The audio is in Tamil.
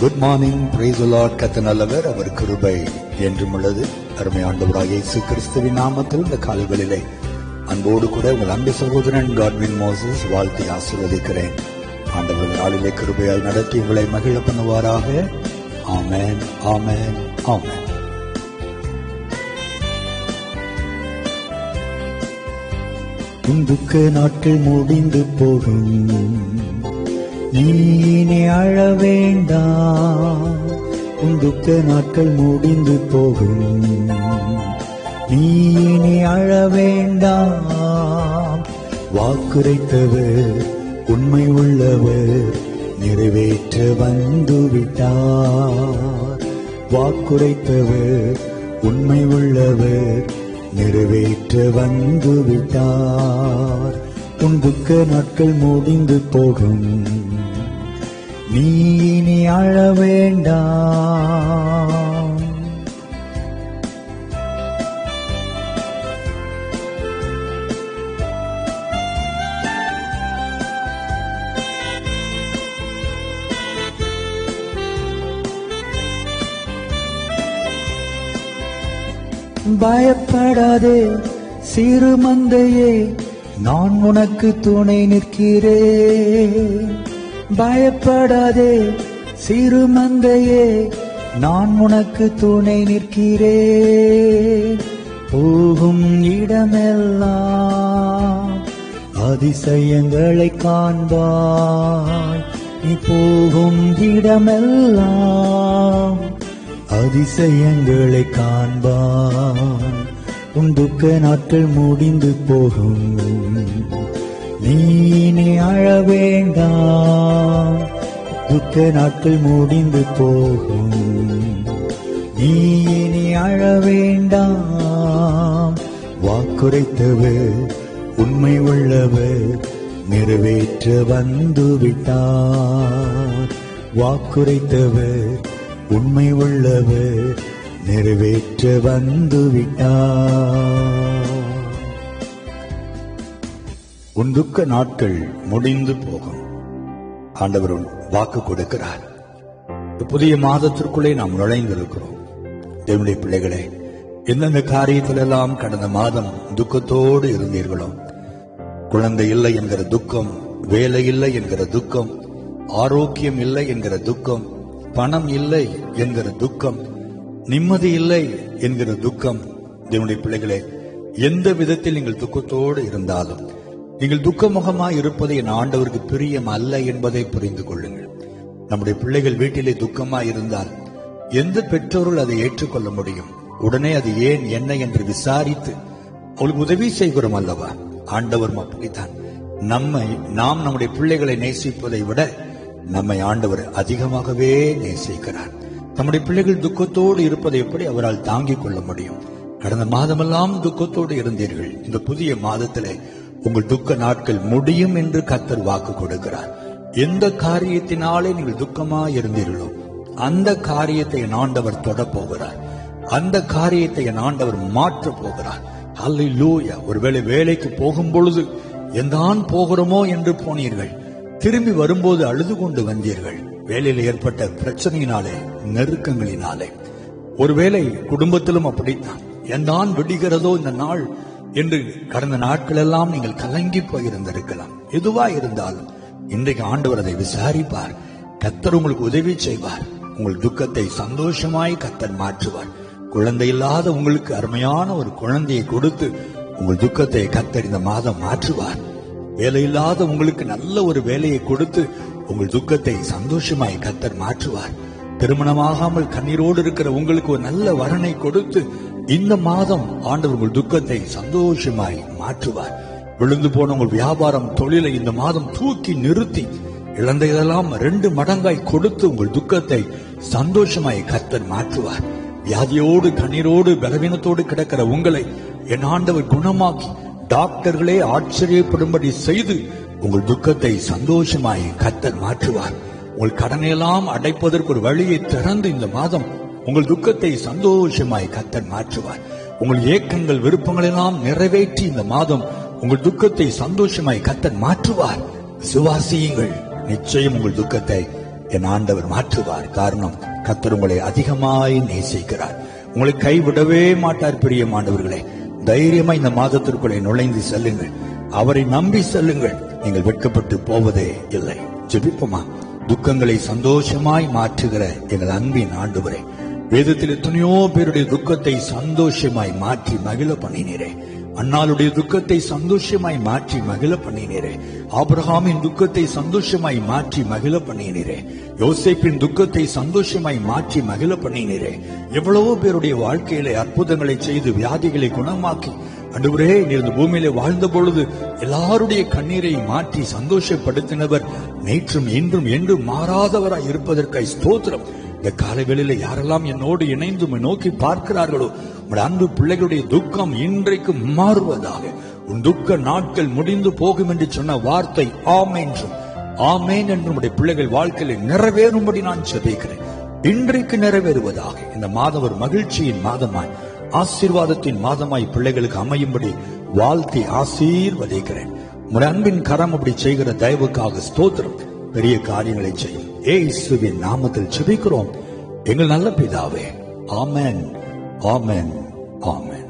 Good morning, praise the Lord. கர்த்தர் நல்லவர், அவர் கிருபை என்றும் உள்ளது. அருமை ஆண்டவராகிய இயேசு கிறிஸ்துவின் நாமத்தில் இந்த காலைகளிலே அன்போடு கூட உங்கள் அன்பு சகோதரன் காட்வின் மோசஸ் வாழ்த்தி ஆசீர்வதிக்கிறேன். ஆண்டவர் நாளிலே கிருபையாய் நடத்தி உங்களை மகிழ பண்ணுவாராக. ஆமென், ஆமென், ஆமென். துக்க நாட்கள் முடிந்து போகும், நீ இனி அழ வேண்டாம். துக்க நாட்கள் முடிந்து போகும், நீ இனி அழ வேண்டாம். வாக்குரைத்தவர் உண்மை உள்ளவர், நிறைவேற்ற வந்துவிட்டார். வாக்குரைத்தவர் உண்மை உள்ளவர், நிறைவேற்ற வந்துவிட்டார். உன் துக்க நாட்கள் முடிந்து போகும், நீ இனி அழ வேண்டாம். பயப்படாதே சிறு மந்தையே, நான் உனக்கு துணை நிற்கிறேன். பயப்படாதே சிறு மந்தையே, நான் உனக்கு துணை நிற்கிறேன். போகும் இடமெல்லாம் அதிசயங்களை காண்பாய். நீ போகும் இடமெல்லாம் அதிசயங்களை காண்பாய். உன் துக்க நாட்கள் முடிந்து போகும், நீ இனி அழ வேண்டாம். துக்க நாட்கள் முடிந்து போகும், நீ இனி அழ வேண்டாம். வாக்குரைத்தவர் உண்மை உள்ளவர், நிறைவேற்ற வந்துவிட்டார். வாக்குரைத்தவர் உண்மை உள்ளவர், நிறைவேற்ற வந்துவிட்டார். உன் துக்க நாட்கள் முடிந்து போகும். ஆண்டவர் வாக்கு கொடுக்கிறார். புதிய மாதத்திற்குள்ளே நாம் நுழைந்திருக்கிறோம். தேவனுடைய பிள்ளைகளே, எந்தெந்த காரியத்திலெல்லாம் கடந்த மாதம் துக்கத்தோடு இருந்தீர்களோ, குழந்தை இல்லை என்கிற துக்கம், வேலை இல்லை என்கிற துக்கம், ஆரோக்கியம் இல்லை என்கிற துக்கம், பணம் இல்லை என்கிற துக்கம், நிம்மதி இல்லை என்கிற துக்கம். தேவனுடைய பிள்ளைகளே, எந்த விதத்தில் நீங்கள் துக்கத்தோடு இருந்தாலும், நீங்கள் துக்கமுகமாய் இருப்பது என் ஆண்டவருக்கு பிரியம் அல்ல என்பதை புரிந்து கொள்ளுங்கள். நம்முடைய பிள்ளைகள் வீட்டிலே துக்கமாய் இருந்தால் எந்த பெற்றோர்கள் அதை ஏற்றுக்கொள்ள முடியும்? உடனே அது ஏன், என்ன என்று விசாரித்து அவளுக்கு உதவி செய்கிறோம் அல்லவா? ஆண்டவரும் அப்படித்தான். நாம் நம்முடைய பிள்ளைகளை நேசிப்பதை விட நம்மை ஆண்டவர் அதிகமாகவே நேசிக்கிறார். நம்முடைய பிள்ளைகள் துக்கத்தோடு இருப்பதை எப்படி அவரால் தாங்கிக் கொள்ள முடியும்? கடந்த மாதமெல்லாம் துக்கத்தோடு இருந்தீர்கள். இந்த புதிய மாதத்திலே உங்கள் துக்க நாட்கள் முடியும் என்று கர்த்தர் வாக்கு கொடுக்கிறார். எந்த காரியத்தினாலே நீங்கள் துக்கமாய் இருந்தீர்களோ அந்த காரியத்தை என் ஆண்டவர் தொட போகிறார். அந்த காரியத்தை என் ஆண்டவர் மாற்ற போகிறார். ஹல்லேலூயா. ஒருவேளை வேலைக்கு போகும் பொழுது எந்தான் போகிறோமோ என்று போனீர்கள், திரும்பி வரும்போது அழுது கொண்டு வந்தீர்கள். வேலையில் ஏற்பட்ட பிரச்சனையினாலே, நெருக்கங்களினாலே. ஒருவேளை குடும்பத்திலும் அப்படித்தான். எந்தான் விடுகிறதோ இந்த நாள் என்று கடந்த நாட்கள் எல்லாம் நீங்கள் கலங்கி போயிருந்திருக்கலாம். எதுவா இருந்தாலும் இன்றைக்கு ஆண்டவர் அதை விசாரிப்பார். கர்த்தர் உங்களுக்கு உதவி செய்வார். உங்கள் துக்கத்தை சந்தோஷமாய் கர்த்தர் மாற்றுவார். குழந்தை இல்லாத உங்களுக்கு அருமையான ஒரு குழந்தையை கொடுத்து உங்கள் துக்கத்தை கர்த்தர் இந்த மாதம் மாற்றுவார். வேலை இல்லாத உங்களுக்கு நல்ல ஒரு வேலையை கொடுத்து உங்கள் துக்கத்தை சந்தோஷமாய் கர்த்தர் மாற்றுவார். திருமணமாகாமல் கண்ணீரோடு இருக்கிற உங்களுக்கு ஒரு நல்ல வரனை கொடுத்து இந்த மாதம் ஆண்டவர் உங்கள் துக்கத்தை சந்தோஷமாய் மாற்றுவார். விழுந்து போன உங்கள் வியாபாரம், தொழிலை இந்த மாதம் தூக்கி நிறுத்தி இழந்ததெல்லாம் 2 மடங்காய் கொடுத்து உங்கள் துக்கத்தை சந்தோஷமாய் கர்த்தர் மாற்றுவார். வியாதியோடு, கண்ணீரோடு, பலவீனத்தோடு கிடக்கிற உங்களை என் ஆண்டவர் குணமாக்கி டாக்டர்களே ஆச்சரியப்படும்படி செய்து உங்கள் துக்கத்தை சந்தோஷமாய் கர்த்தர் மாற்றுவார். உங்கள் கடனையெல்லாம் அடைப்பதற்கு ஒரு வழியை திறந்து இந்த மாதம் உங்கள் துக்கத்தை சந்தோஷமாய் கர்த்தர் மாற்றுவார். உங்கள் ஏக்கங்கள், விருப்பங்கள் எல்லாம் நிறைவேற்றி இந்த மாதம் உங்கள் துக்கத்தை சந்தோஷமாய் கர்த்தர் மாற்றுவார். விசுவாசியுங்கள், நிச்சயம் உங்கள் துக்கத்தை என் ஆண்டவர் மாற்றுவார். காரணம், கர்த்தர் உங்களை அதிகமாய் நேசிக்கிறார். உங்களை கைவிடவே மாட்டார். பிரியமானவர்களே, தைரியமா இந்த மாதத்திற்குள்ளே நுழைந்து செல்லுங்கள். அவரை நம்பி செல்லுங்கள். நீங்கள் வெட்கப்பட்டு போவதே இல்லை. ஜெபிப்போமா. துக்கங்களை சந்தோஷமாய் மாற்றுகிற எங்கள் அன்பின் ஆண்டவரே, வேதத்தில் எத்தனையோ பேருடைய துக்கத்தை சந்தோஷமாய் மாற்றி மகிழ பண்ணினீரே. அன்னாளுடைய துக்கத்தை சந்தோஷமாய் மாற்றி மகிழ பண்ணினீரே. ஆபிரகாமின் துக்கத்தை சந்தோஷமாய் மாற்றி மகிழ பண்ணினீரே. யோசேப்பின் துக்கத்தை சந்தோஷமாய் மாற்றி மகிழ பண்ணினீரே. எவ்வளவோ பேருடைய வாழ்க்கையிலே அற்புதங்களை செய்து வியாதிகளை குணமாக்கி ஆண்டவரே, நீர் இந்த பூமியிலே வாழ்ந்த பொழுது எல்லாருடைய கண்ணீரை மாற்றி சந்தோஷப்படுத்தினவர் நேற்றும் இன்றும் என்றும் மாறாதவராய் இருப்பதற்காய் ஸ்தோத்திரம். இந்த காலங்களில் யாரெல்லாம் என்னோடு இணைந்து நோக்கி பார்க்கிறார்களோ, உங்களுடைய அன்பு பிள்ளைகளுடைய துக்கம் இன்றைக்கு மாறுவதாக. உன் துக்க நாட்கள் முடிந்து போகும் என்று சொன்ன வார்த்தை ஆமென் ஆமென் என்று உடைய பிள்ளைகள் வாழ்க்கையில நிறைவேறும்படி நான் ஜெபிக்கிறேன். இன்றைக்கு நிறைவேறுவதாக. இந்த மாதம் ஒரு மகிழ்ச்சியின் மாதமாய், ஆசீர்வாதத்தின் மாதமாய் பிள்ளைகளுக்கு அமையும்படி வாழ்த்தி ஆசீர்வதிக்கிறேன். உடைய அன்பின் கரம் அப்படி செய்கிற தயவுக்காக ஸ்தோத்திரம். பெரிய காரியங்களை செய்யும் இயேசுவின் நாமத்தில் ஜெபிக்கிறோம் எங்கள் நல்ல பிதாவே. ஆமென், ஆமென், ஆமென்.